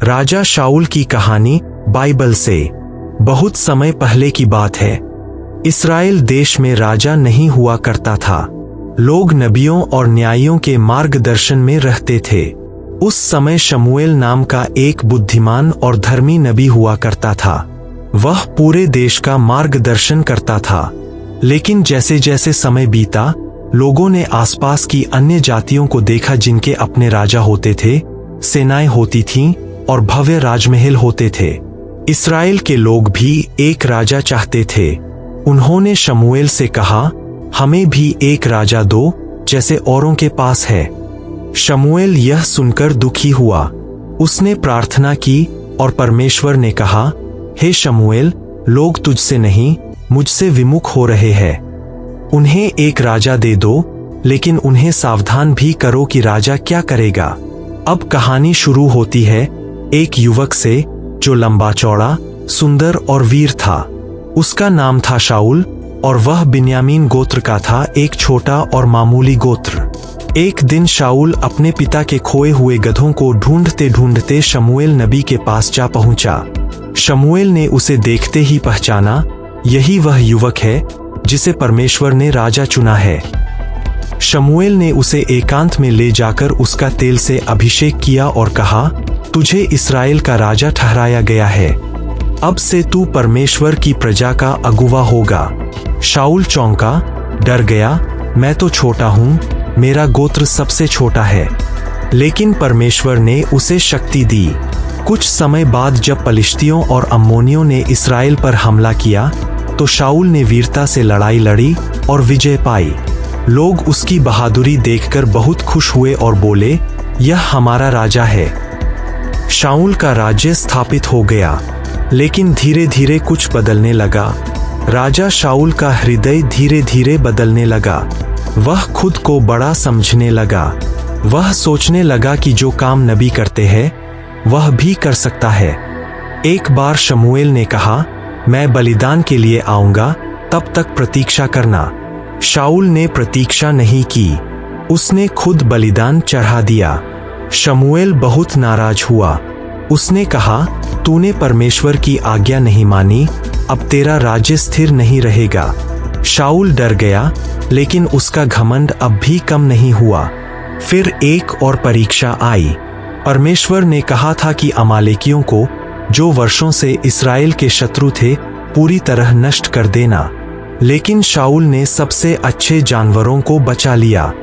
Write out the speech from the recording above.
राजा शाऊल की कहानी बाइबल से। बहुत समय पहले की बात है। इस्राएल देश में राजा नहीं हुआ करता था। लोग नबियों और न्यायियों के मार्गदर्शन में रहते थे। उस समय शमूएल नाम का एक बुद्धिमान और धर्मी नबी हुआ करता था। वह पूरे देश का मार्गदर्शन करता था। लेकिन जैसे जैसे समय बीता, लोगों ने आसपास की अन्य जातियों को देखा जिनके अपने राजा होते थे, सेनाएं होती थीं और भव्य राजमहल होते थे। इस्राएल के लोग भी एक राजा चाहते थे। उन्होंने शमूएल से कहा, हमें भी एक राजा दो जैसे औरों के पास है। शमूएल यह सुनकर दुखी हुआ। उसने प्रार्थना की और परमेश्वर ने कहा, हे शमूएल, लोग तुझसे नहीं मुझसे विमुख हो रहे हैं। उन्हें एक राजा दे दो, लेकिन उन्हें सावधान भी करो कि राजा क्या करेगा। अब कहानी शुरू होती है एक युवक से जो लंबा चौड़ा, सुंदर और वीर था। उसका नाम था शाऊल और वह बिन्यामीन गोत्र का था, एक छोटा और मामूली गोत्र। एक दिन शाऊल अपने पिता के खोए हुए गधों को ढूंढते ढूंढते शमूएल नबी के पास जा पहुंचा। शमूएल ने उसे देखते ही पहचाना, यही वह युवक है जिसे परमेश्वर ने राजा चुना है। शमूएल ने उसे एकांत में ले जाकर उसका तेल से अभिषेक किया और कहा, तुझे इस्राएल का राजा ठहराया गया है। अब से तू परमेश्वर की प्रजा का अगुवा होगा। शाऊल चौंका, डर गया। मैं तो छोटा हूं, मेरा गोत्र सबसे छोटा है। लेकिन परमेश्वर ने उसे शक्ति दी। कुछ समय बाद जब पलिश्तियों और अम्मोनियों ने इस्राएल पर हमला किया, तो शाऊल ने वीरता से लड़ाई लड़ी और विजय पाई। लोग उसकी बहादुरी देखकर बहुत खुश हुए और बोले, यह हमारा राजा है। शाऊल का राज्य स्थापित हो गया। लेकिन धीरे धीरे कुछ बदलने लगा। राजा शाऊल का हृदय धीरे धीरे बदलने लगा। वह खुद को बड़ा समझने लगा। वह सोचने लगा कि जो काम नबी करते हैं वह भी कर सकता है। एक बार शमूएल ने कहा, मैं बलिदान के लिए आऊंगा, तब तक प्रतीक्षा करना। शाऊल ने प्रतीक्षा नहीं की। उसने खुद बलिदान चढ़ा दिया। शमूएल बहुत नाराज हुआ। उसने कहा, तूने परमेश्वर की आज्ञा नहीं मानी, अब तेरा राज्य स्थिर नहीं रहेगा। शाऊल डर गया, लेकिन उसका घमंड अब भी कम नहीं हुआ। फिर एक और परीक्षा आई। परमेश्वर ने कहा था कि अमालेकियों को, जो वर्षों से इस्राएल के शत्रु थे, पूरी तरह नष्ट कर देना। लेकिन शाऊल ने सबसे अच्छे जानवरों को बचा लिया।